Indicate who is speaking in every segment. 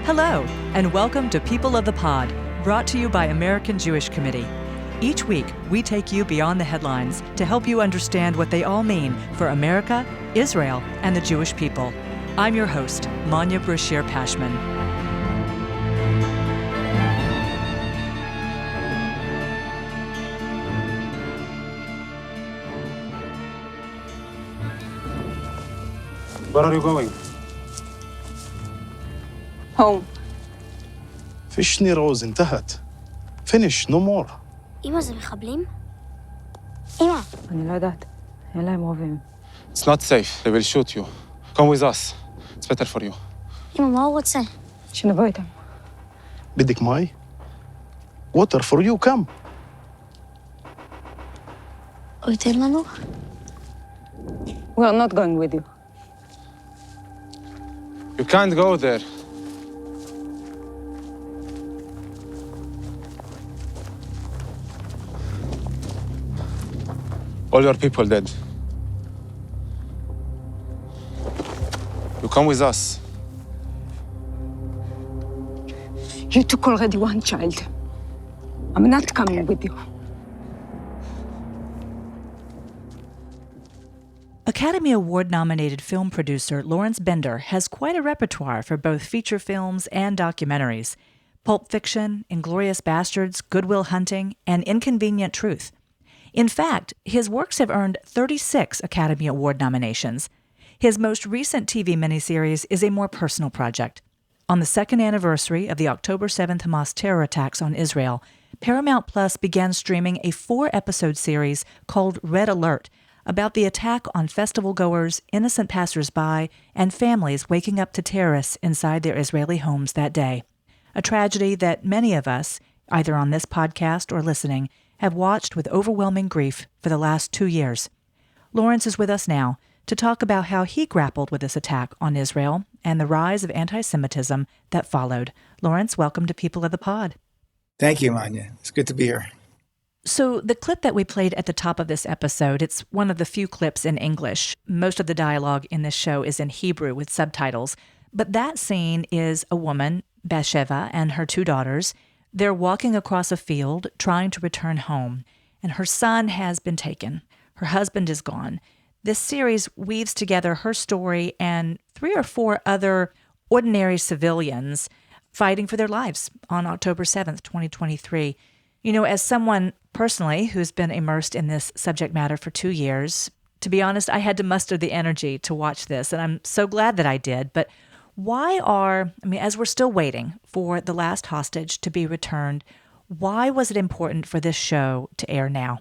Speaker 1: Hello, and welcome to People of the Pod, brought to you by American Jewish Committee. Each week, we take you beyond the headlines to help you understand what they all mean for America, Israel, and the Jewish people. I'm your host, Manya Brachear Pashman.
Speaker 2: Where are you going?
Speaker 3: Home.
Speaker 4: فيشني روز انتهت. Finish, no more.
Speaker 5: אמא, זה מחבלים? אמא.
Speaker 3: אני לא יודעת. אין להם רובים.
Speaker 2: It's not safe. They will shoot you. Come with us. It's better for you.
Speaker 5: אמא, מה הוא רוצה?
Speaker 3: שנבוא איתם.
Speaker 4: بدك مي? Water for you, come.
Speaker 5: הוא ייתן לנו?
Speaker 3: We are not going with you.
Speaker 2: You can't go there. All your people dead. You come with us.
Speaker 3: You took already one child. I'm not coming with you.
Speaker 1: Academy Award-nominated film producer Lawrence Bender has quite a repertoire for both feature films and documentaries. Pulp Fiction, Inglourious Basterds, Good Will Hunting, and Inconvenient Truth. In fact, his works have earned 36 Academy Award nominations. His most recent TV miniseries is a more personal project. On the second anniversary of the October 7th Hamas terror attacks on Israel, Paramount Plus began streaming a 4-episode series called Red Alert about the attack on festival-goers, innocent passers-by, and families waking up to terrorists inside their Israeli homes that day. A tragedy that many of us, either on this podcast or listening, have watched with overwhelming grief for the last 2 years. Lawrence is with us now to talk about how he grappled with this attack on Israel and the rise of anti-Semitism that followed. Lawrence, welcome to People of the Pod.
Speaker 6: Thank you, Manya. It's good to be here.
Speaker 1: So the clip that we played at the top of this episode, it's one of the few clips in English. Most of the dialogue in this show is in Hebrew with subtitles. But that scene is a woman, Batsheva, and her 2 daughters. They're walking across a field trying to return home, and her son has been taken. Her husband is gone. This series weaves together her story and 3 or 4 other ordinary civilians fighting for their lives on October 7th, 2023. You know, as someone personally who's been immersed in this subject matter for 2 years, to be honest, I had to muster the energy to watch this, and I'm so glad that I did. But as we're still waiting for the last hostage to be returned, why was it important for this show to air now?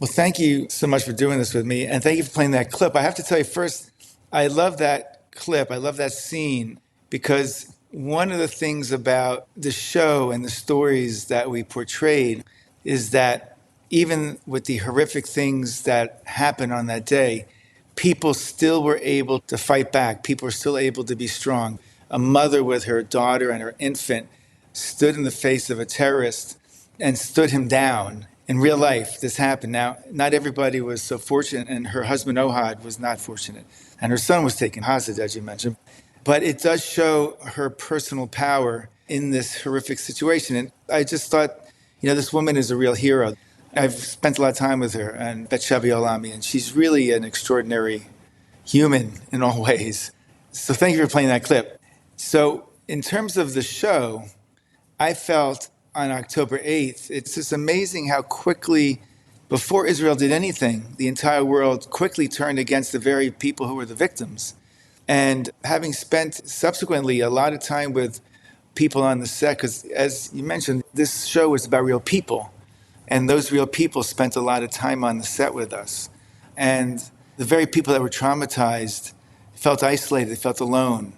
Speaker 6: Well, thank you so much for doing this with me, and thank you for playing that clip. I have to tell you first, I love that clip. I love that scene because one of the things about the show and the stories that we portrayed is that even with the horrific things that happened on that day, people still were able to fight back. People were still able to be strong. A mother with her daughter and her infant stood in the face of a terrorist and stood him down. In real life, this happened. Now, not everybody was so fortunate, and her husband, Ohad, was not fortunate. And her son was taken hostage, as you mentioned. But it does show her personal power in this horrific situation. And I just thought, this woman is a real hero. I've spent a lot of time with her, and Batsheva Olami, and she's really an extraordinary human in all ways. So thank you for playing that clip. So in terms of the show, I felt on October 8th, it's just amazing how quickly, before Israel did anything, the entire world quickly turned against the very people who were the victims. And having spent subsequently a lot of time with people on the set, because as you mentioned, this show is about real people. And those real people spent a lot of time on the set with us. And the very people that were traumatized felt isolated, they felt alone.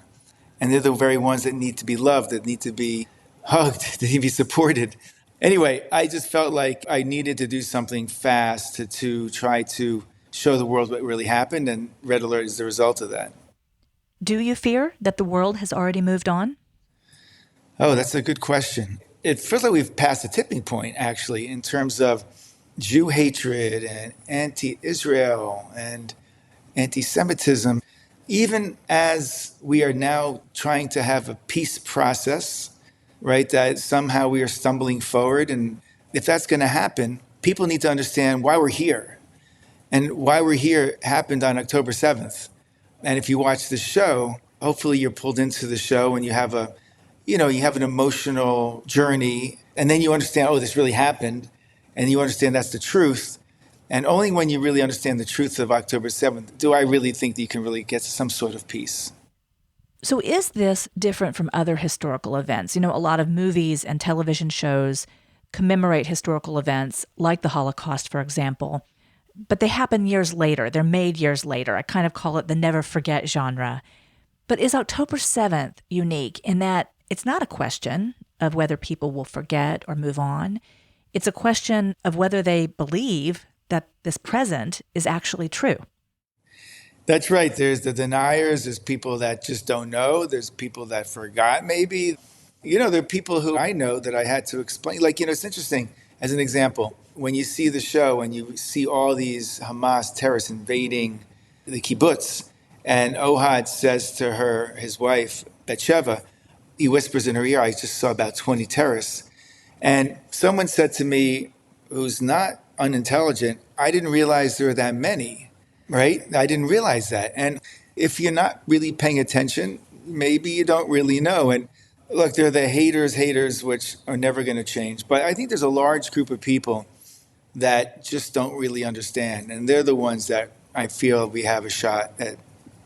Speaker 6: And they're the very ones that need to be loved, that need to be hugged, that need to be supported. Anyway, I just felt like I needed to do something fast to try to show the world what really happened, and Red Alert is the result of that.
Speaker 1: Do you fear that the world has already moved on?
Speaker 6: Oh, that's a good question. It feels like we've passed a tipping point, actually, in terms of Jew hatred and anti-Israel and anti-Semitism. even as we are now trying to have a peace process, right, that somehow we are stumbling forward. And if that's going to happen, people need to understand why we're here. And why we're here happened on October 7th. And if you watch the show, hopefully you're pulled into the show and you have you have an emotional journey, and then you understand, oh, this really happened. And you understand that's the truth. And only when you really understand the truth of October 7th do I really think that you can really get to some sort of peace.
Speaker 1: So is this different from other historical events? A lot of movies and television shows commemorate historical events like the Holocaust, for example, but they happen years later. They're made years later. I kind of call it the never forget genre. But is October 7th unique in that it's not a question of whether people will forget or move on? It's a question of whether they believe that this present is actually true.
Speaker 6: That's right. There's the deniers. There's people that just don't know. There's people that forgot maybe. There are people who I know that I had to explain. It's interesting. As an example, when you see the show and you see all these Hamas terrorists invading the kibbutz, and Ohad says to his wife, Batsheva, he whispers in her ear, I just saw about 20 terrorists. And someone said to me, who's not unintelligent, I didn't realize there were that many, right? I didn't realize that. And if you're not really paying attention, maybe you don't really know. And look, they're the haters, which are never going to change. But I think there's a large group of people that just don't really understand. And they're the ones that I feel we have a shot at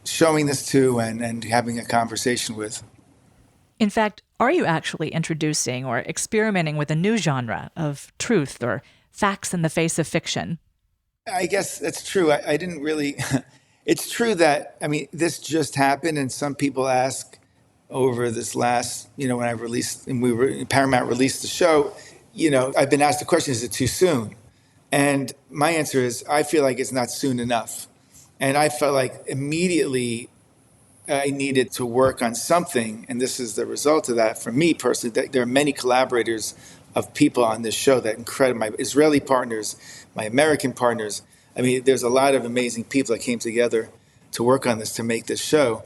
Speaker 6: showing this to and having a conversation with.
Speaker 1: In fact, are you actually introducing or experimenting with a new genre of truth or facts in the face of fiction?
Speaker 6: I guess that's true. I didn't really. It's true that, this just happened, and some people ask over this last, when Paramount released the show, I've been asked the question, is it too soon? And my answer is, I feel like it's not soon enough. And I felt like immediately I needed to work on something. And this is the result of that. For me personally, there are many collaborators of people on this show that incredible, my Israeli partners, my American partners. There's a lot of amazing people that came together to work on this, to make this show.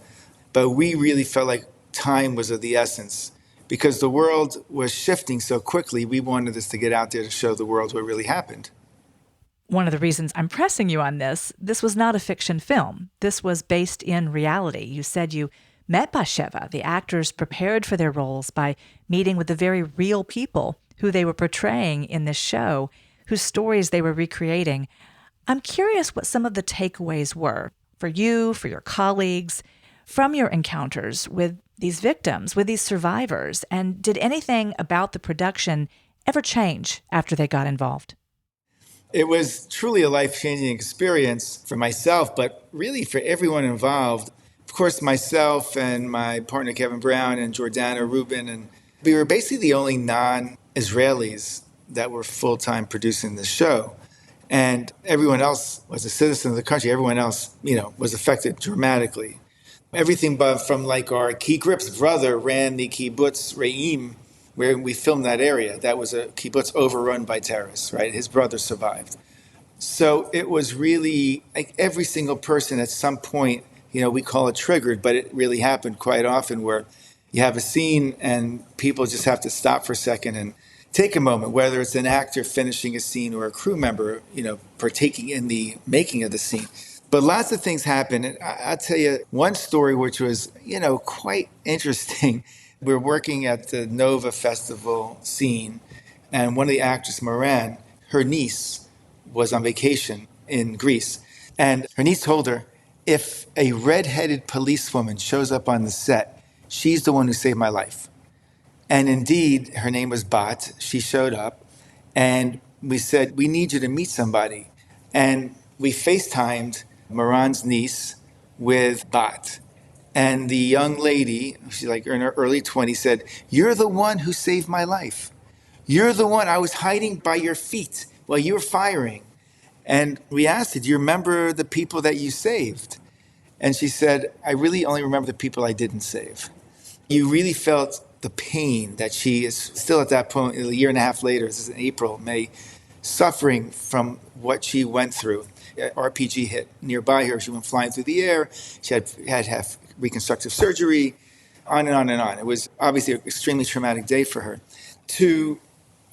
Speaker 6: But we really felt like time was of the essence because the world was shifting so quickly. We wanted this to get out there to show the world what really happened.
Speaker 1: One of the reasons I'm pressing you on this was not a fiction film. This was based in reality. You said you met Batsheva. The actors prepared for their roles by meeting with the very real people who they were portraying in this show, whose stories they were recreating. I'm curious what some of the takeaways were for you, for your colleagues, from your encounters with these victims, with these survivors, and did anything about the production ever change after they got involved?
Speaker 6: It was truly a life-changing experience for myself, but really for everyone involved. Of course, myself and my partner Kevin Brown and Jordana Rubin, and we were basically the only non-Israelis that were full-time producing the show. And everyone else was a citizen of the country. Everyone else, was affected dramatically. Everything but from our Key Grip's brother ran the kibbutz Re'im, where we filmed that area. That was a kibbutz overrun by terrorists, right? His brother survived. So it was really like every single person at some point, we call it triggered, but it really happened quite often where you have a scene and people just have to stop for a second and take a moment, whether it's an actor finishing a scene or a crew member, partaking in the making of the scene. But lots of things happen. And I'll tell you one story which was, quite interesting. We're working at the Nova Festival scene, and one of the actresses, Moran, her niece was on vacation in Greece. And her niece told her, if a red-headed policewoman shows up on the set, she's the one who saved my life. And indeed, her name was Bat. She showed up, and we said, we need you to meet somebody. And we FaceTimed Moran's niece with Bat. And the young lady, she's in her early 20s, said, you're the one who saved my life. You're the one. I was hiding by your feet while you were firing. And we asked her, do you remember the people that you saved? And she said, I really only remember the people I didn't save. You really felt the pain that she is still at that point, a year and a half later, this is in April, May, suffering from what she went through. An RPG hit nearby her. She went flying through the air. She had to have reconstructive surgery, on and on and on. It was obviously an extremely traumatic day for her. To,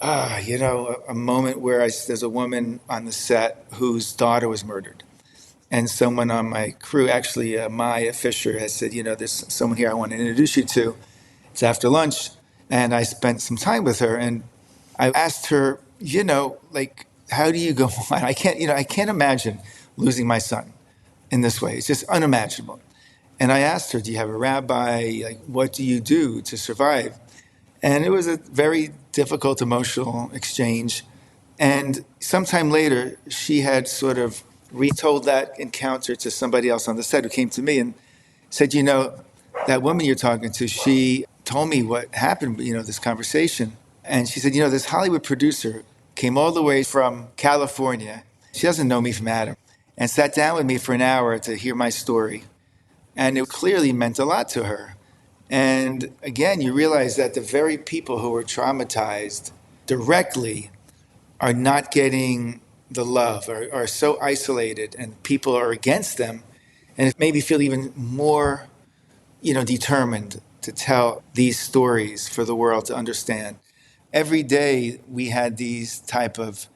Speaker 6: a moment where there's a woman on the set whose daughter was murdered. And someone on my crew, actually Maya Fisher, has said, there's someone here I want to introduce you to. It's after lunch. And I spent some time with her. And I asked her, how do you go on? I can't imagine losing my son in this way. It's just unimaginable. And I asked her, do you have a rabbi? What do you do to survive? And it was a very difficult emotional exchange. And sometime later, she had sort of retold that encounter to somebody else on the set who came to me and said, that woman you're talking to, she told me what happened, this conversation. And she said, this Hollywood producer came all the way from California. She doesn't know me from Adam, and sat down with me for an hour to hear my story. And it clearly meant a lot to her. And again, you realize that the very people who were traumatized directly are not getting the love, are so isolated, and people are against them. And it made me feel even more, determined to tell these stories for the world to understand. Every day we had these type of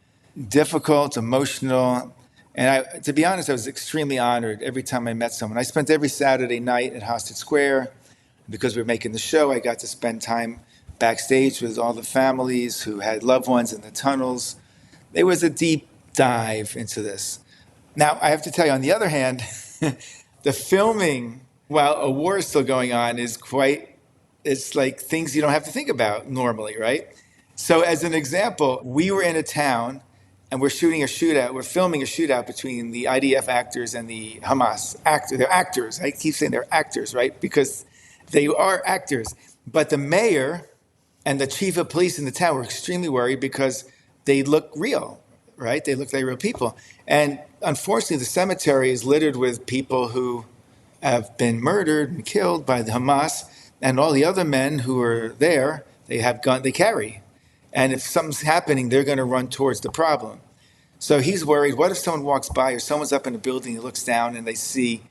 Speaker 6: difficult, emotional, and to be honest, I was extremely honored every time I met someone. I spent every Saturday night at Hosted Square. Because we were making the show, I got to spend time backstage with all the families who had loved ones in the tunnels. It was a deep dive into this. Now, I have to tell you, on the other hand, the filming, while a war is still going on, it's like things you don't have to think about normally, right? So as an example, we were in a town and we're filming a shootout between the IDF actors and the Hamas actors. They're actors. I keep saying they're actors, right? Because they are actors. But the mayor and the chief of police in the town were extremely worried because they look real, right? They look like real people. And unfortunately, the cemetery is littered with people who have been murdered and killed by the Hamas, and all the other men who are there, they have gun, they carry. And if something's happening, they're going to run towards the problem. So he's worried, what if someone walks by or someone's up in a building and looks down and they see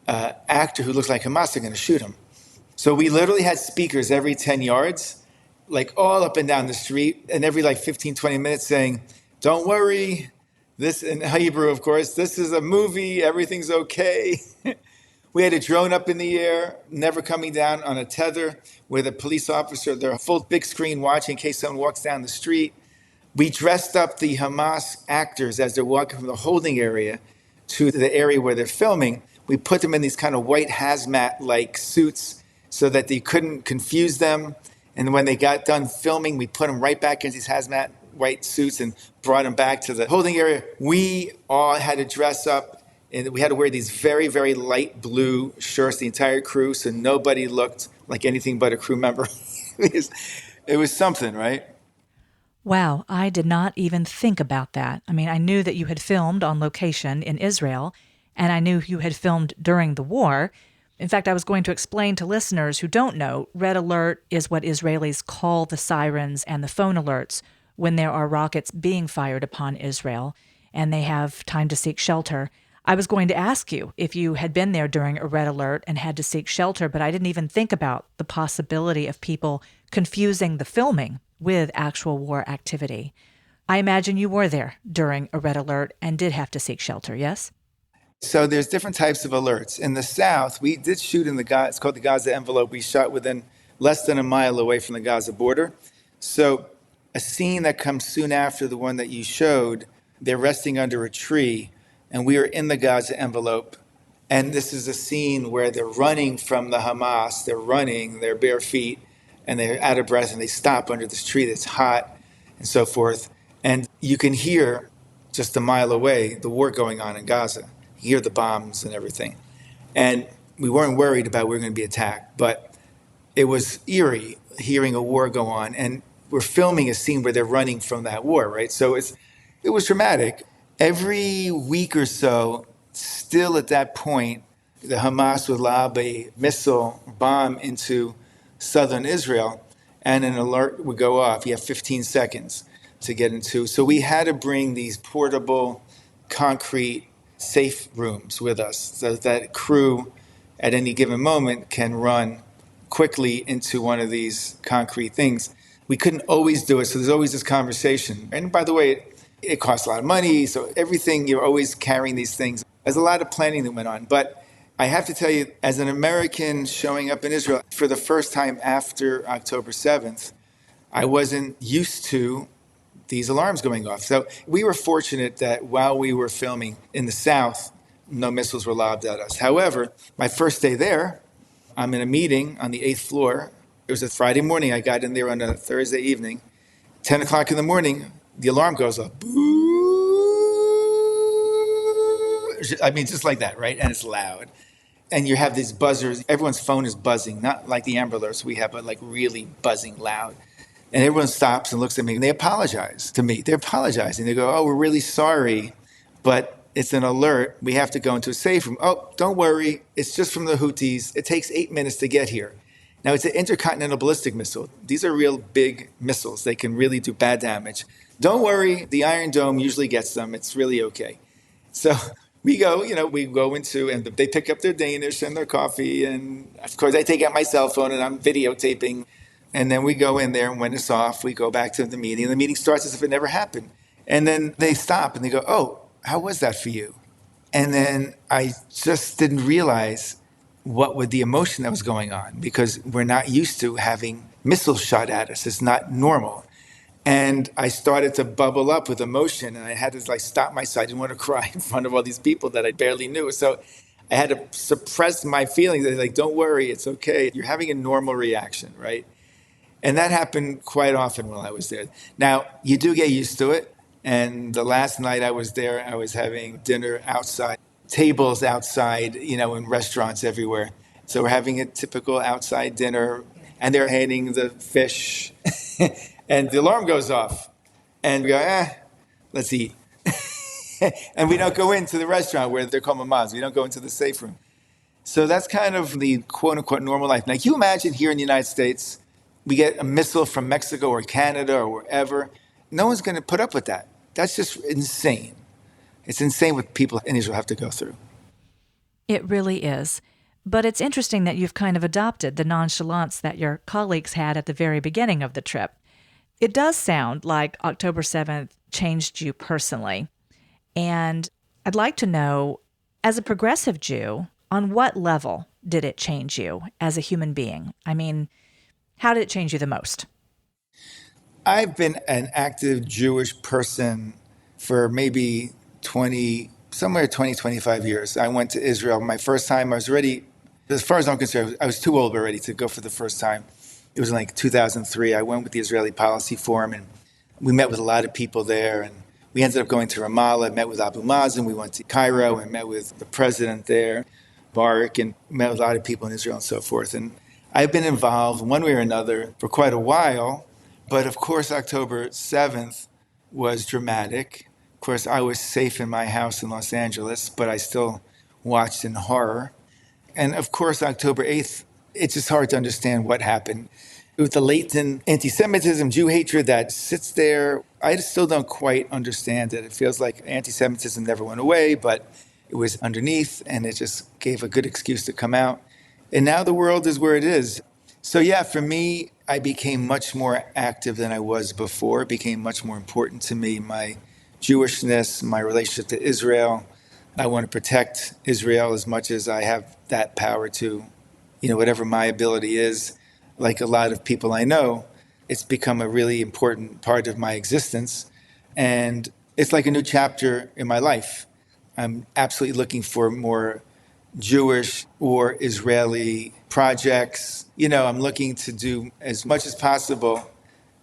Speaker 6: an actor who looks like Hamas, they're going to shoot him. So we literally had speakers every 10 yards, like all up and down the street, and every 15, 20 minutes saying, don't worry, this, in Hebrew, of course, this is a movie, everything's okay. We had a drone up in the air, never coming down on a tether, with a police officer, they're a full big screen watching in case someone walks down the street. We dressed up the Hamas actors as they're walking from the holding area to the area where they're filming. We put them in these kind of white hazmat-like suits so that they couldn't confuse them. And when they got done filming, we put them right back into these hazmat white suits and brought them back to the holding area. We all had to dress up, and we had to wear these very, very light blue shirts, the entire crew, so nobody looked like anything but a crew member. It was something, right?
Speaker 1: Wow, I did not even think about that. I mean, I knew that you had filmed on location in Israel, and I knew you had filmed during the war. In fact, I was going to explain to listeners who don't know, red alert is what Israelis call the sirens and the phone alerts when there are rockets being fired upon Israel, and they have time to seek shelter. I was going to ask you if you had been there during a red alert and had to seek shelter, but I didn't even think about the possibility of people confusing the filming with actual war activity. I imagine you were there during a red alert and did have to seek shelter, yes?
Speaker 6: So there's different types of alerts. In the South, we did shoot in it's called the Gaza envelope. We shot within less than a mile away from the Gaza border. So a scene that comes soon after the one that you showed, they're resting under a tree, and we are in the Gaza envelope. And this is a scene where they're running from the Hamas. They're running, their bare feet, and they're out of breath, and they stop under this tree that's hot and so forth. And you can hear just a mile away the war going on in Gaza. You hear the bombs and everything. And we weren't worried about we were going to be attacked, but it was eerie hearing a war go on. And we're filming a scene where they're running from that war, right? So it was dramatic. Every week or so, still at that point, the Hamas would lob a missile bomb into southern Israel, and an alert would go off. You have 15 seconds to get into. So we had to bring these portable concrete safe rooms with us so that crew at any given moment can run quickly into one of these concrete things. We couldn't always do it, so there's always this conversation. And by the way, it costs a lot of money, so everything, you're always carrying these things. There's a lot of planning that went on. But I have to tell you, as an American showing up in Israel for the first time after October 7th, I wasn't used to these alarms going off. So we were fortunate that while we were filming in the South, no missiles were lobbed at us. However, my first day there, I'm in a meeting on the 8th floor. It was a Friday morning. I got in there on a Thursday evening. 10 o'clock in the morning, the alarm goes off. Boo! I mean, just like that, right? And it's loud. And you have these buzzers. Everyone's phone is buzzing, not like the Amber Alerts we have, but like really buzzing loud. And everyone stops and looks at me and they apologize to me. They're apologizing. They go, oh, we're really sorry, but it's an alert. We have to go into a safe room. Oh, don't worry. It's just from the Houthis. It takes 8 minutes to get here. Now, it's an intercontinental ballistic missile. These are real big missiles. They can really do bad damage. Don't worry. The Iron Dome usually gets them. It's really okay. So we go into, and they pick up their Danish and their coffee. And of course, I take out my cell phone and I'm videotaping. And then we go in there, and when it's off, we go back to the meeting. And the meeting starts as if it never happened. And then they stop and they go, oh, how was that for you? And then I just didn't realize what was the emotion that was going on, because we're not used to having missiles shot at us. It's not normal. And I started to bubble up with emotion, and I had to stop myself. I didn't want to cry in front of all these people that I barely knew. So I had to suppress my feelings. Like, don't worry, it's okay. You're having a normal reaction, right? And that happened quite often while I was there. Now, you do get used to it. And the last night I was there, I was having dinner outside, tables outside, in restaurants everywhere. So we're having a typical outside dinner, and they're handing the fish, and the alarm goes off. And we go, let's eat. And we don't go into the restaurant where they're called mamas. We don't go into the safe room. So that's kind of the quote-unquote normal life. Now, can you imagine here in the United States, we get a missile from Mexico or Canada or wherever. No one's going to put up with that. That's just insane. It's insane what people in Israel have to go through.
Speaker 1: It really is. But it's interesting that you've kind of adopted the nonchalance that your colleagues had at the very beginning of the trip. It does sound like October 7th changed you personally. And I'd like to know, as a progressive Jew, on what level did it change you as a human being? I mean, how did it change you the most?
Speaker 6: I've been an active Jewish person for maybe 25 years. I went to Israel. My first time, I was ready, as far as I'm concerned, I was too old already to go for the first time. It was in 2003. I went with the Israeli Policy Forum, and we met with a lot of people there. And we ended up going to Ramallah, met with Abu Mazen. We went to Cairo and met with the president there, Barak, and met with a lot of people in Israel and so forth. And I've been involved one way or another for quite a while. But of course, October 7th was dramatic. Of course, I was safe in my house in Los Angeles, but I still watched in horror. And of course, October 8th, it's just hard to understand what happened. With the latent anti-Semitism, Jew hatred that sits there, I still don't quite understand it. It feels like anti-Semitism never went away, but it was underneath, and it just gave a good excuse to come out. And now the world is where it is. So yeah, for me, I became much more active than I was before. It became much more important to me, my Jewishness, my relationship to Israel. I want to protect Israel as much as I have that power to, whatever my ability is. Like a lot of people I know, it's become a really important part of my existence. And it's like a new chapter in my life. I'm absolutely looking for more Jewish or Israeli projects. I'm looking to do as much as possible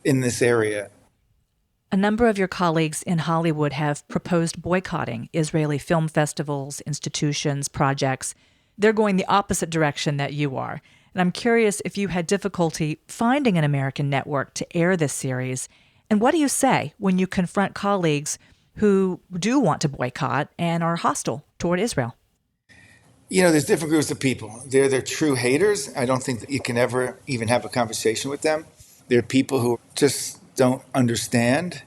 Speaker 6: in this area.
Speaker 1: A number of your colleagues in Hollywood have proposed boycotting Israeli film festivals, institutions, projects. They're going the opposite direction that you are. And I'm curious if you had difficulty finding an American network to air this series. And what do you say when you confront colleagues who do want to boycott and are hostile toward Israel?
Speaker 6: There's different groups of people. They're true haters. I don't think that you can ever even have a conversation with them. There are people who just don't understand,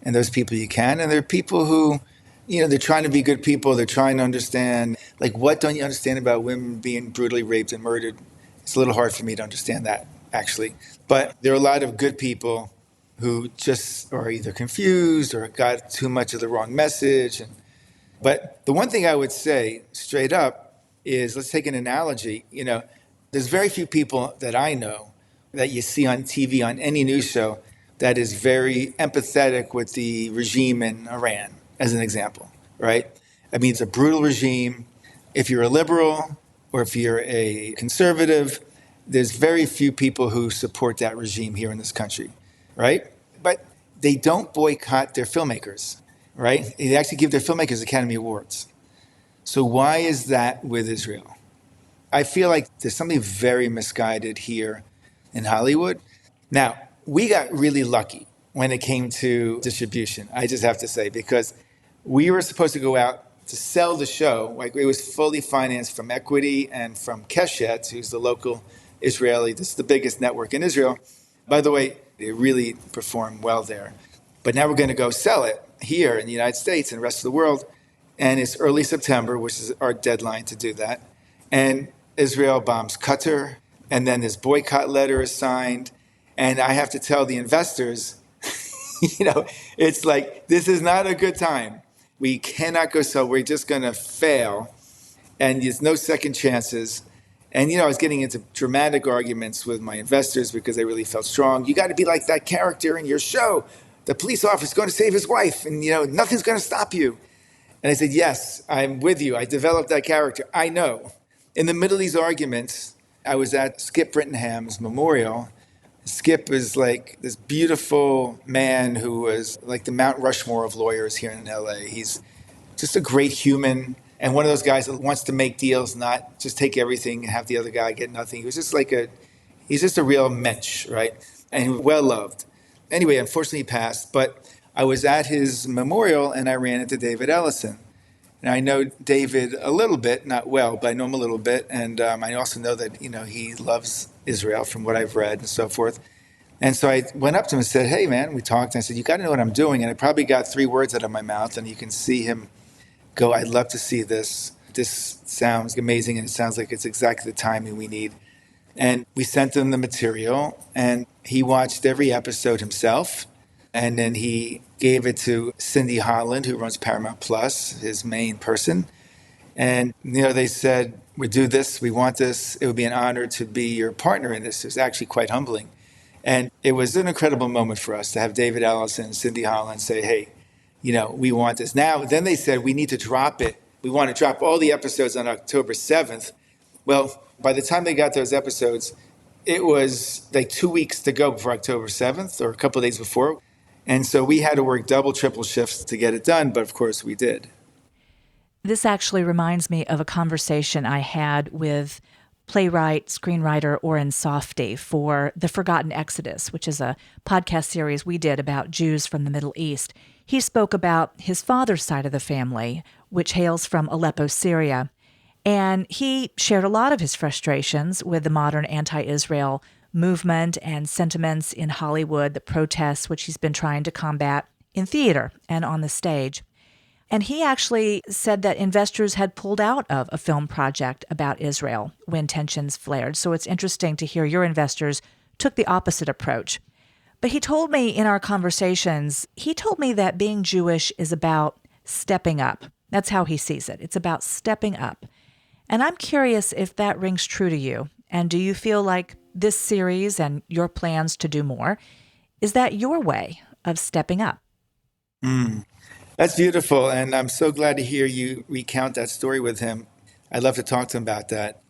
Speaker 6: and those people you can. And there are people who they're trying to be good people. They're trying to understand, like, what don't you understand about women being brutally raped and murdered? It's a little hard for me to understand that, actually. But there are a lot of good people who just are either confused or got too much of the wrong message. But the one thing I would say straight up is, let's take an analogy. There's very few people that I know that you see on TV, on any news show, that is very empathetic with the regime in Iran, as an example, right? I mean, it's a brutal regime. If you're a liberal or if you're a conservative, there's very few people who support that regime here in this country, right? But they don't boycott their filmmakers, right? They actually give their filmmakers Academy Awards. So why is that with Israel? I feel like there's something very misguided here in Hollywood. Now, we got really lucky when it came to distribution, I just have to say, because we were supposed to go out to sell the show. Like, it was fully financed from equity and from Keshet, who's the local Israeli. This is the biggest network in Israel. By the way, it really performed well there. But now we're going to go sell it here in the United States and the rest of the world. And it's early September, which is our deadline to do that. And Israel bombs Qatar, and then this boycott letter is signed. And I have to tell the investors, it's like, this is not a good time. We cannot go sell. We're just going to fail. And there's no second chances. And, I was getting into dramatic arguments with my investors because they really felt strong. You got to be like that character in your show. The police officer is going to save his wife, and, nothing's going to stop you. And I said, yes, I'm with you. I developed that character. I know. In the middle of these arguments, I was at Skip Brittenham's memorial. Skip is like this beautiful man who was like the Mount Rushmore of lawyers here in LA. He's just a great human, and one of those guys that wants to make deals, not just take everything and have the other guy get nothing. He's just a real mensch, right? And well loved. Anyway, unfortunately he passed, but I was at his memorial and I ran into David Ellison. And I know David a little bit, not well, but I know him a little bit. And I also know that, he loves Israel from what I've read and so forth. And so I went up to him and said, hey, man, we talked. And I said, you got to know what I'm doing. And I probably got 3 words out of my mouth. And you can see him go, I'd love to see this. This sounds amazing. And it sounds like it's exactly the timing we need. And we sent him the material. And he watched every episode himself. And then he gave it to Cindy Holland, who runs Paramount Plus, his main person. And, they said, we do this, we want this. It would be an honor to be your partner in this. It was actually quite humbling. And it was an incredible moment for us to have David Ellison and Cindy Holland say, hey, we want this. Now, then they said, we need to drop it. We want to drop all the episodes on October 7th. Well, by the time they got those episodes, it was like 2 weeks to go before October 7th, or a couple of days before. And so we had to work double, triple shifts to get it done, but of course we did.
Speaker 1: This actually reminds me of a conversation I had with playwright, screenwriter Oren Softy for The Forgotten Exodus, which is a podcast series we did about Jews from the Middle East. He spoke about his father's side of the family, which hails from Aleppo, Syria. And he shared a lot of his frustrations with the modern anti-Israel movement and sentiments in Hollywood, the protests, which he's been trying to combat in theater and on the stage. And he actually said that investors had pulled out of a film project about Israel when tensions flared. So it's interesting to hear your investors took the opposite approach. But he told me in our conversations, that being Jewish is about stepping up. That's how he sees it. It's about stepping up. And I'm curious if that rings true to you. And do you feel like this series and your plans to do more, is that your way of stepping up?
Speaker 6: That's beautiful. And I'm so glad to hear you recount that story with him. I'd love to talk to him about that.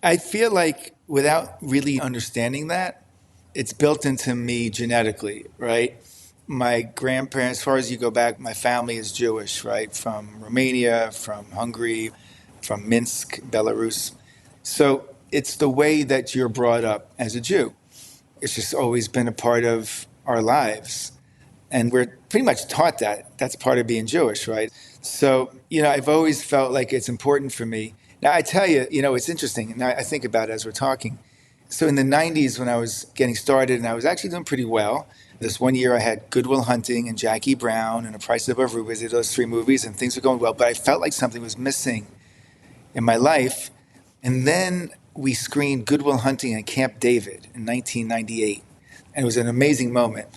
Speaker 6: I feel like without really understanding that, it's built into me genetically, right? My grandparents, as far as you go back, my family is Jewish, right? From Romania, from Hungary, from Minsk, Belarus. So it's the way that you're brought up as a Jew. It's just always been a part of our lives. And we're pretty much taught that. That's part of being Jewish, right? So, I've always felt like it's important for me. Now, I tell you, it's interesting. Now, I think about it as we're talking. So in the 90s, when I was getting started, and I was actually doing pretty well, this one year I had Good Will Hunting and Jackie Brown and A Price Above Rubies, those three movies, and things were going well, but I felt like something was missing in my life. And then we screened Good Will Hunting at Camp David in 1998. And it was an amazing moment.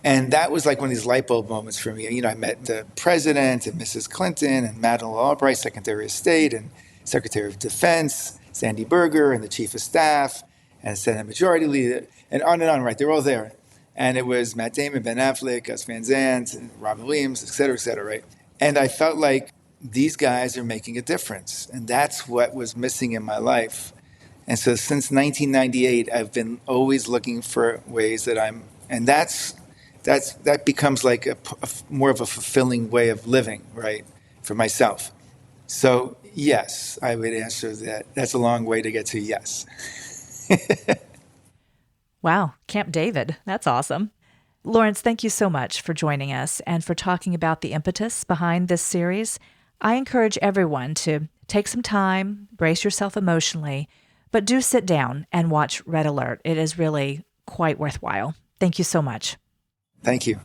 Speaker 6: And that was like one of these light bulb moments for me. You know, I met the president and Mrs. Clinton and Madeleine Albright, Secretary of State, and Secretary of Defense, Sandy Berger, and the Chief of Staff, and Senate Majority Leader, and on, right? They're all there. And it was Matt Damon, Ben Affleck, Gus Van Sant, and Robin Williams, et cetera, right? And I felt like these guys are making a difference. And that's what was missing in my life. And so since 1998, I've been always looking for ways that and that becomes like a more of a fulfilling way of living, right, for myself. So yes, I would answer that. That's a long way to get to yes.
Speaker 1: Wow, Camp David. That's awesome. Lawrence, thank you so much for joining us and for talking about the impetus behind this series. I encourage everyone to take some time, brace yourself emotionally, but do sit down and watch Red Alert. It is really quite worthwhile. Thank you so much.
Speaker 6: Thank you.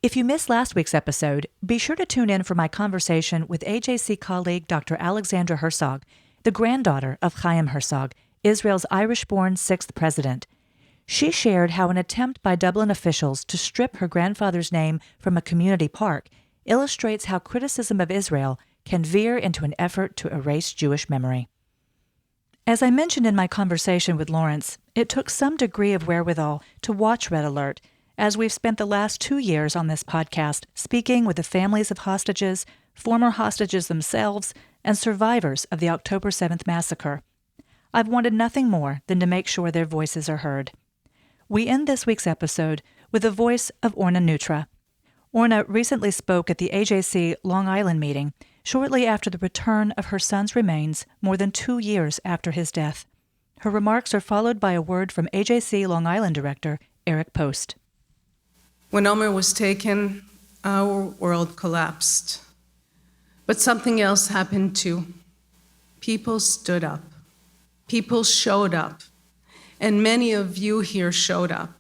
Speaker 1: If you missed last week's episode, be sure to tune in for my conversation with AJC colleague Dr. Alexandra Herzog, the granddaughter of Chaim Herzog, Israel's Irish-born sixth president. She shared how an attempt by Dublin officials to strip her grandfather's name from a community park illustrates how criticism of Israel can veer into an effort to erase Jewish memory. As I mentioned in my conversation with Lawrence, it took some degree of wherewithal to watch Red Alert, as we've spent the last 2 years on this podcast speaking with the families of hostages, former hostages themselves, and survivors of the October 7th massacre. I've wanted nothing more than to make sure their voices are heard. We end this week's episode with the voice of Orna Nutra. Orna recently spoke at the AJC Long Island meeting shortly after the return of her son's remains more than 2 years after his death. Her remarks are followed by a word from AJC Long Island director Eric Post.
Speaker 7: When Omer was taken, our world collapsed. But something else happened too. People stood up. People showed up. And many of you here showed up.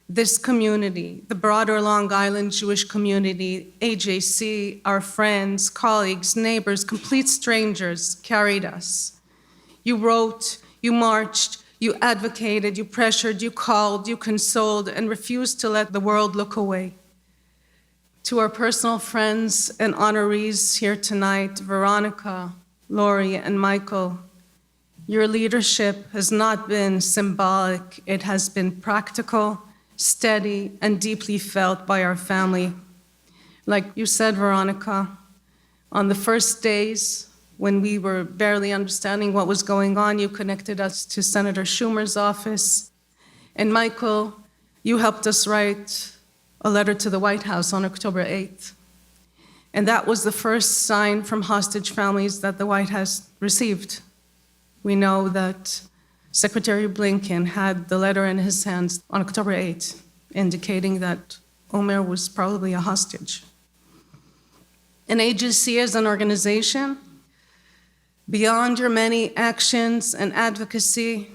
Speaker 7: This community, the broader Long Island Jewish community, AJC, our friends, colleagues, neighbors, complete strangers carried us. You wrote, you marched, you advocated, you pressured, you called, you consoled, and refused to let the world look away. To our personal friends and honorees here tonight, Veronica, Lori, and Michael, your leadership has not been symbolic. It has been practical, steady, and deeply felt by our family. Like you said, Veronica, on the first days when we were barely understanding what was going on, you connected us to Senator Schumer's office. And Michael, you helped us write a letter to the White House on October 8th. And that was the first sign from hostage families that the White House received. We know that Secretary Blinken had the letter in his hands on October 8th, indicating that Omer was probably a hostage. And AJC as an organization, beyond your many actions and advocacy,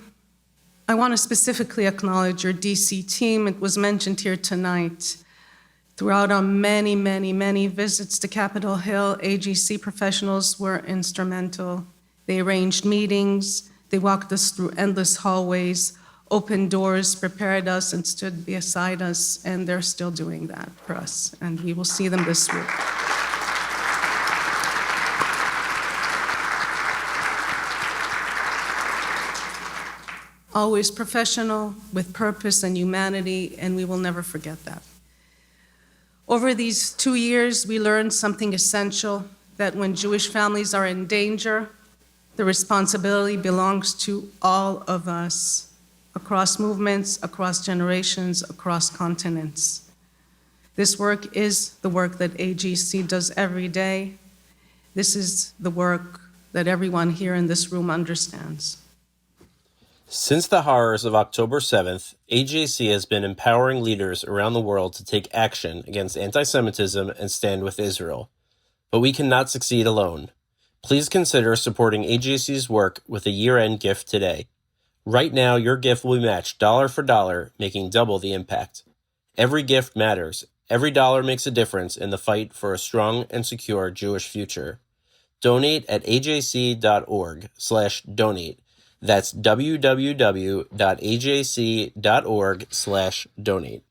Speaker 7: I want to specifically acknowledge your DC team. It was mentioned here tonight. Throughout our many, many, many visits to Capitol Hill, AJC professionals were instrumental. They arranged meetings, they walked us through endless hallways, opened doors, prepared us, and stood beside us, and they're still doing that for us, and we will see them this week. Always professional, with purpose and humanity, and we will never forget that. Over these 2 years, we learned something essential, that when Jewish families are in danger, the responsibility belongs to all of us, across movements, across generations, across continents. This work is the work that AJC does every day. This is the work that everyone here in this room understands.
Speaker 8: Since the horrors of October 7th, AJC has been empowering leaders around the world to take action against anti-Semitism and stand with Israel. But we cannot succeed alone. Please consider supporting AJC's work with a year-end gift today. Right now, your gift will be matched dollar for dollar, making double the impact. Every gift matters. Every dollar makes a difference in the fight for a strong and secure Jewish future. Donate at ajc.org/donate. That's www.ajc.org/donate.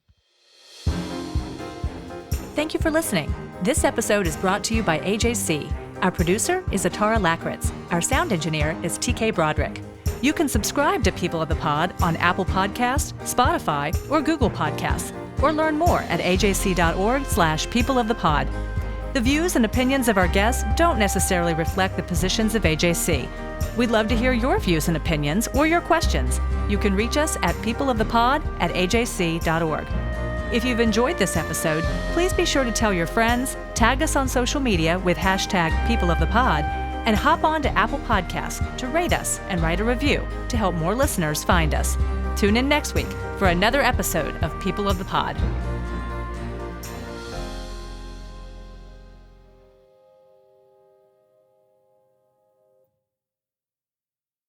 Speaker 1: Thank you for listening. This episode is brought to you by AJC. Our producer is Atara Lakritz. Our sound engineer is TK Broderick. You can subscribe to People of the Pod on Apple Podcasts, Spotify, or Google Podcasts, or learn more at ajc.org/peopleofthepod. The views and opinions of our guests don't necessarily reflect the positions of AJC. We'd love to hear your views and opinions or your questions. You can reach us at peopleofthepod@ajc.org. If you've enjoyed this episode, please be sure to tell your friends, tag us on social media with #PeopleOfThePod, and hop on to Apple Podcasts to rate us and write a review to help more listeners find us. Tune in next week for another episode of People of the Pod.